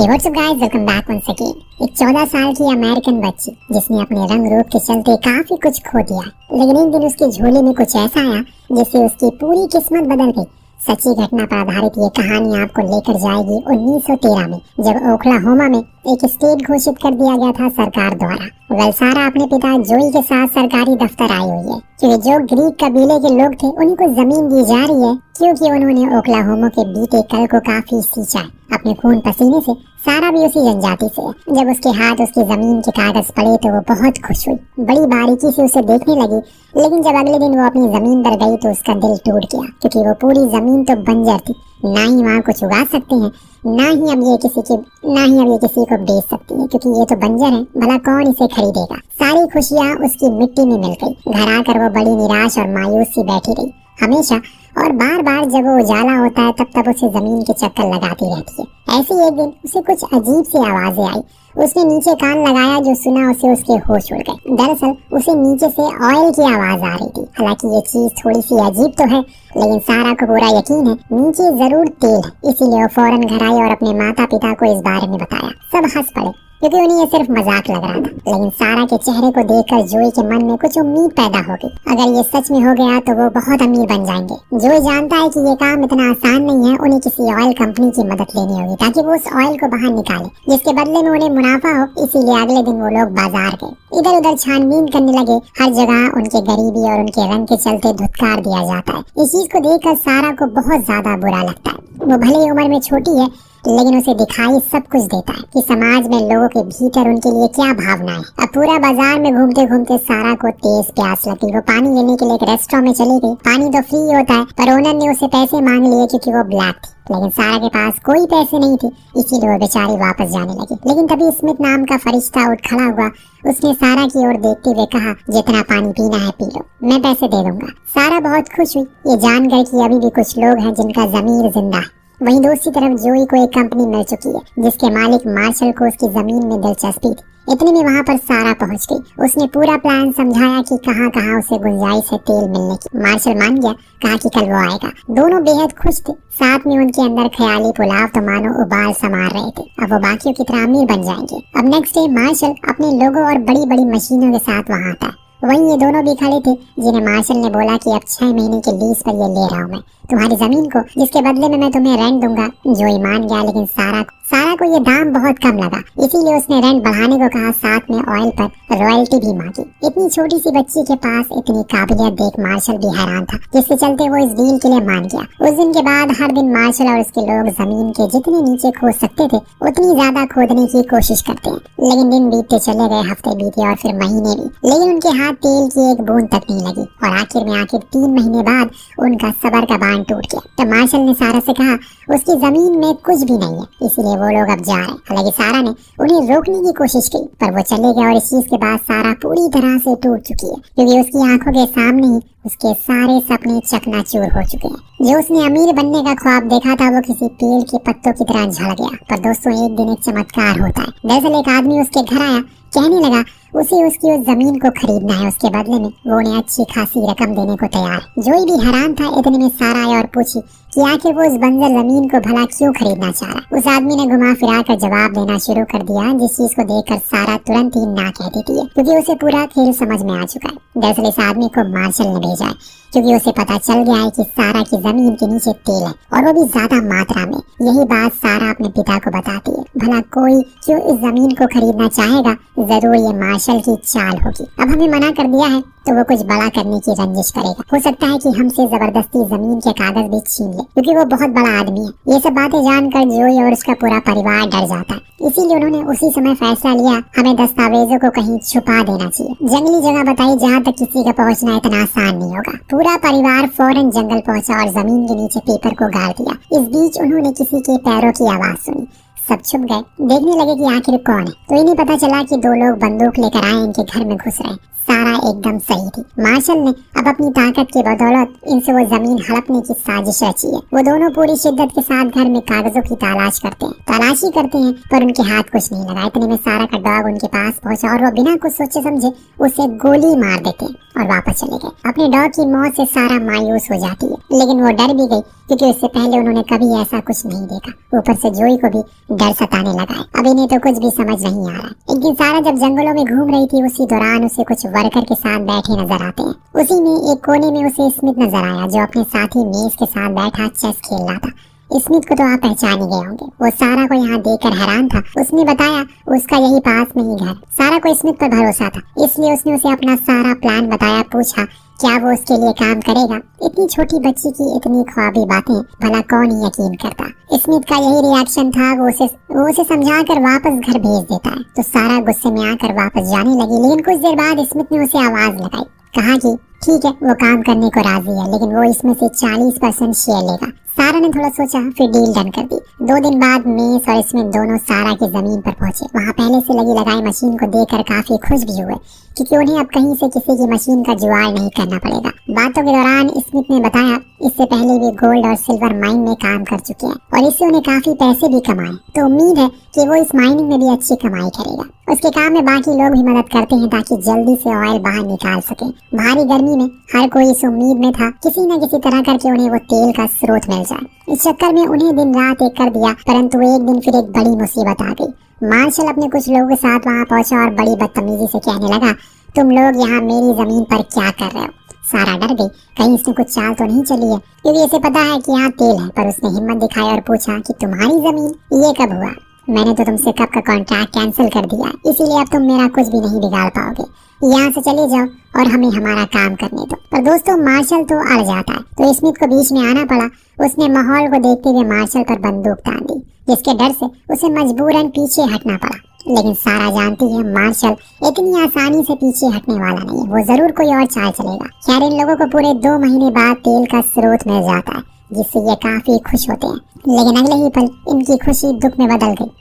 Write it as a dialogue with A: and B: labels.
A: Hey, what's up guys? Welcome back once again. एक 14 साल की अमेरिकन बच्ची जिसने अपने रंग रूप के चलते काफी कुछ खो दिया, लेकिन एक दिन उसकी झोली में कुछ ऐसा आया जिससे उसकी पूरी किस्मत बदल गई। सच्ची घटना पर आधारित ये कहानी आपको लेकर जाएगी 1913 में, जब ओक्लाहोमा में एक स्टेट घोषित कर दिया गया था सरकार द्वारा। वेल सारा अपने पिता जोई के साथ सरकारी दफ्तर आई हुई है, क्योंकि जो ग्रीक कबीले के लोग थे उन्हीं को जमीन दी जा रही है, क्योंकि उन्होंने ओक्लाहोमा के बीते कल को काफी सींचा है अपने खून पसीने से। सारा भी उसी जनजाति से है। जब उसके हाथ उसकी जमीन के कागज पड़े तो वो बहुत खुश हुई, बड़ी बारीकी से उसे देखने लगी। लेकिन जब अगले दिन वो अपनी जमीन पर गई तो उसका दिल टूट गया, क्योंकि वो पूरी जमीन तो बंजर थी, ना ही वहाँ कुछ उगा सकते हैं, ना ही अब ये किसी को बेच सकती है, क्योंकि ये तो बंजर है, भला कौन इसे खरीदेगा। सारी खुशियाँ उसकी मिट्टी में मिल गई। घर आकर वो बड़ी निराश और मायूस सी बैठी रही हमेशा, और बार बार जब वो उजाला होता है तब उसे जमीन के चक्कर लगाती रहती है। ऐसे एक दिन उसे कुछ अजीब सी आवाजें आई। उसने नीचे कान लगाया, जो सुना उसे उसके होश उड़ गए। दरअसल उसे नीचे से ऑयल की आवाज आ रही थी। हालांकि ये चीज थोड़ी सी अजीब तो है, लेकिन सारा को पूरा यकीन है नीचे जरूर तेल है। इसीलिए वो फौरन घर आई और अपने माता पिता को इस बारे में बताया। सब हंस पड़े, क्योंकि उन्हें ये सिर्फ मजाक लग रहा था। लेकिन सारा के चेहरे को देखकर जोई के मन में कुछ उम्मीद पैदा हो गई। अगर ये सच में हो गया तो वो बहुत अमीर बन जाएंगे। जोई जानता है कि ये काम इतना आसान नहीं है। उन्हें किसी ऑयल कंपनी की मदद लेनी होगी ताकि वो उस ऑयल को बाहर निकाले, जिसके बदले में उन्हें मुनाफा हो। इसीलिए अगले दिन वो लोग बाजार गए, इधर उधर छानबीन करने लगे। हर जगह उनके गरीबी और उनके रंग के चलते धुतकार दिया जाता है। इस चीज को देखकर सारा को बहुत ज्यादा बुरा लगता है। वो भले ही उम्र में छोटी है, लेकिन उसे दिखाई सब कुछ देता है कि समाज में लोगों के भीतर उनके लिए क्या भावना है। अब पूरा बाजार में घूमते घूमते सारा को तेज प्यास लगी। वो पानी लेने के लिए एक रेस्टोरेंट में चली गई। पानी तो फ्री होता है, पर ओनर ने उसे पैसे मांग लिए क्योंकि वो ब्लैक थी। लेकिन सारा के पास कोई पैसे नहीं थे, इसीलिए वो बेचारी वापस जाने लगी। लेकिन तभी स्मिथ नाम का फरिश्ता उठ खड़ा हुआ। उसने सारा की ओर देखते हुए कहा, जितना पानी पीना है पी लो, मैं पैसे दे दूंगा। सारा बहुत खुश हुई ये जानकर कि अभी भी कुछ लोग हैं जिनका जमीर जिंदा है। वहीं दूसरी तरफ जोई को एक कंपनी मिल चुकी है, जिसके मालिक मार्शल को उसकी जमीन में दिलचस्पी थी। इतने में वहां पर सारा पहुंच गई। उसने पूरा प्लान समझाया कि कहां कहां उसे गुंजाइश है तेल मिलने की। मार्शल मान गया, कहा कि कल वो आएगा। दोनों बेहद खुश थे। साथ में उनके अंदर ख्याली पुलाव तो मानो उबाल समार रहे थे। अब वो बाकियों की तरह अमीर बन जाएंगे। अब नेक्स्ट डे मार्शल अपने लोगों और बड़ी बड़ी मशीनों के साथ वहां आता है। वहीं ये दोनों भी खड़े थे, जिन्हें मार्शल ने बोला कि अब 6 महीने के लीज पर ये ले रहा हूँ मैं तुम्हारी जमीन को, जिसके बदले में मैं तुम्हें रेंट दूंगा। जोई मान गया, लेकिन सारा को ये दाम बहुत कम लगा, इसीलिए उसने रेंट बढ़ाने को कहा। साथ में ऑयल पर रॉयल्टी भी मांगी। इतनी छोटी सी बच्ची के पास इतनी काबिलियत देख मार्शल भी हैरान था, जिसके चलते वो इस डील के लिए मान गया। उस दिन के बाद हर दिन मार्शल और उसके लोग जमीन के जितने नीचे खोद सकते थे उतनी ज्यादा खोदने की कोशिश करते हैं। लेकिन दिन बीतते चले गए, हफ्ते बीते और फिर महीने भी, लेकिन उनके हाथ तेल की एक बूंद तक नहीं लगी। और आखिर 3 महीने बाद उनका सबर का बांध टूट गया। तो मार्शल ने सारा से कहा उसकी जमीन में कुछ भी नहीं है, इसीलिए वो लोग अब जा रहे हैं। हालांकि सारा ने उन्हें रोकने की कोशिश की, पर वो चले गए। और इस चीज के बाद सारा पूरी तरह से टूट चुकी है, क्योंकि उसकी आंखों के सामने ही उसके सारे सपने चकनाचूर हो चुके हैं। जो उसने अमीर बनने का ख्वाब देखा था वो किसी पेड़ के पत्तों की तरह झड़ गया। पर दोस्तों, एक दिन एक चमत्कार होता है। दरअसल एक आदमी उसके घर आया, कहने लगा उसे उसकी उस जमीन को खरीदना है। उसके बदले में वो उन्हें अच्छी खासी रकम देने को तैयार है। जोई भी हैरान था। इतने में सारा आया और पूछी कि आखिर वो उस बंजर जमीन को भला क्यों खरीदना चाह रहा। उस आदमी ने घुमा फिरा कर जवाब देना शुरू कर दिया, जिस चीज को देखकर सारा तुरंत ही ना कह देती है, क्योंकि उसे पूरा खेल समझ में आ चुका है। दरअसल इस आदमी को मार्शल ने भेजा है, क्योंकि उसे पता चल गया है कि सारा की जमीन के नीचे तेल है, और वो भी ज्यादा मात्रा में। यही बात सारा अपने पिता को बताती है। भला कोई क्यों इस जमीन को खरीदना चाहेगा? जरूर ये मार्शल की चाल होगी। अब हमें मना कर दिया है तो वो कुछ बड़ा करने की रंजिश करेगा। हो सकता है कि हमसे जबरदस्ती जमीन के कागज भी छीन ले, क्योंकि वो बहुत बड़ा आदमी है। ये सब बातें जानकर जोई और उसका पूरा परिवार डर जाता है। इसीलिए उन्होंने उसी समय फैसला लिया, हमें दस्तावेजों को कहीं छुपा देना चाहिए। जंगली जगह बताई जहाँ तक किसी का पहुँचना इतना आसान नहीं होगा। पूरा परिवार फौरन जंगल पहुँचा और जमीन के नीचे पेपर को गाड़ दिया। इस बीच उन्होंने किसी के पैरों की आवाज सुनी। सब छुप गए, देखने लगे कि आखिर कौन है। तो इन्हें पता चला कि 2 लोग बंदूक लेकर आए, इनके घर में घुस रहे। सारा एकदम सही थी। मार्शल ने अब अपनी ताकत की बदौलत इनसे वो जमीन हड़पने की साजिश रची है। वो दोनों पूरी शिद्दत के साथ घर में कागजों की तलाशी करते हैं पर उनके हाथ कुछ नहीं लगा। इतने में सारा का डॉग उनके पास पहुंचा और वो बिना कुछ सोचे समझे उसे गोली मार देते हैं और वापस चले गए। अपने डॉग की मौत से सारा मायूस हो जाती है, लेकिन वो डर भी गई क्योंकि उससे पहले उन्होंने कभी ऐसा कुछ नहीं देखा। ऊपर से जोई को भी डर सताने लगा है। अब इन्हें तो कुछ भी समझ नहीं आ रहा है। एक दिन सारा जब जंगलों में घूम रही थी, उसी दौरान उसे कुछ वर्कर के साथ बैठे नजर आते हैं। उसी में एक कोने में उसे स्मिथ नजर आया जो अपने साथी मेज के साथ बैठा चेस खेल रहा था। स्मिथ को तो आप पहचान ही गए होंगे। वो सारा को यहाँ देखकर हैरान था। उसने बताया उसका यही पास में ही घर। सारा को स्मिथ पर भरोसा था, इसलिए उसने उसे अपना सारा प्लान बताया। पूछा क्या वो उसके लिए काम करेगा। इतनी छोटी बच्ची की इतनी ख्वाबी बातें भला कौन ही यकीन करता। स्मिथ का यही रिएक्शन था। वो उसे समझाकर वापस घर भेज देता है तो सारा गुस्से में आकर वापस जाने लगी। लेकिन कुछ देर बाद स्मिथ ने उसे आवाज लगाई, कहा कि ठीक है वो काम करने को राजी है, लेकिन वो इसमें से 40% शेयर लेगा। सारा ने थोड़ा सोचा, फिर डील डन कर दी। 2 दिन बाद मेस और स्मिथ दोनों सारा की जमीन पर पहुंचे। वहाँ पहले से लगी लगाई मशीन को देखकर काफी खुश भी हुए क्योंकि उन्हें अब कहीं से किसी की मशीन का जुगाड़ नहीं करना पड़ेगा। बातों के दौरान स्मिथ ने बताया इससे पहले भी गोल्ड और सिल्वर माइन में काम कर चुके हैं और इससे उन्हें काफी पैसे भी कमाए, तो उम्मीद है कि वो इस माइनिंग में भी अच्छी कमाई करेगा। उसके काम में बाकी लोग भी मदद करते हैं ताकि जल्दी से ऑयल बाहर निकाल सके। भारी गर्मी में हर कोई इस उम्मीद में था किसी न किसी तरह करके उन्हें वो तेल का स्रोत मिल जाए। इस चक्कर में उन्हें दिन रात एक कर दिया, परंतु एक दिन फिर एक बड़ी मुसीबत आ गई। मार्शल अपने कुछ लोगों के साथ वहाँ पहुंचा और बड़ी बदतमीजी से कहने लगा, तुम लोग यहाँ मेरी जमीन पर क्या कर रहे हो। सारा डर गई, कहीं इसने कुछ चाल तो नहीं चली है, क्योंकि इसे पता है कि यहाँ तेल है। पर उसने हिम्मत दिखाई और पूछा कि तुम्हारी जमीन, ये कब हुआ। मैंने तो तुमसे कब का कॉन्ट्रैक्ट कैंसिल कर दिया, इसीलिए अब तुम मेरा कुछ भी नहीं बिगाड़ पाओगे। यहाँ से चले जाओ और हमें हमारा काम करने दो। पर दोस्तों मार्शल तो अड़ जाता है, तो स्मिथ को बीच में आना पड़ा। उसने माहौल को देखते हुए मार्शल पर बंदूक तान दी, जिसके डर से उसे मजबूरन पीछे हटना पड़ा। लेकिन सारा जानती है मार्शल इतनी आसानी से पीछे हटने वाला नहीं है, वो जरूर कोई और चाल चलेगा। खैर इन लोगों को पूरे 2 महीने बाद तेल का स्रोत मिल जाता है, जिससे ये काफी खुश होते हैं। लेकिन अगले ही पल इनकी खुशी दुख में बदल गई।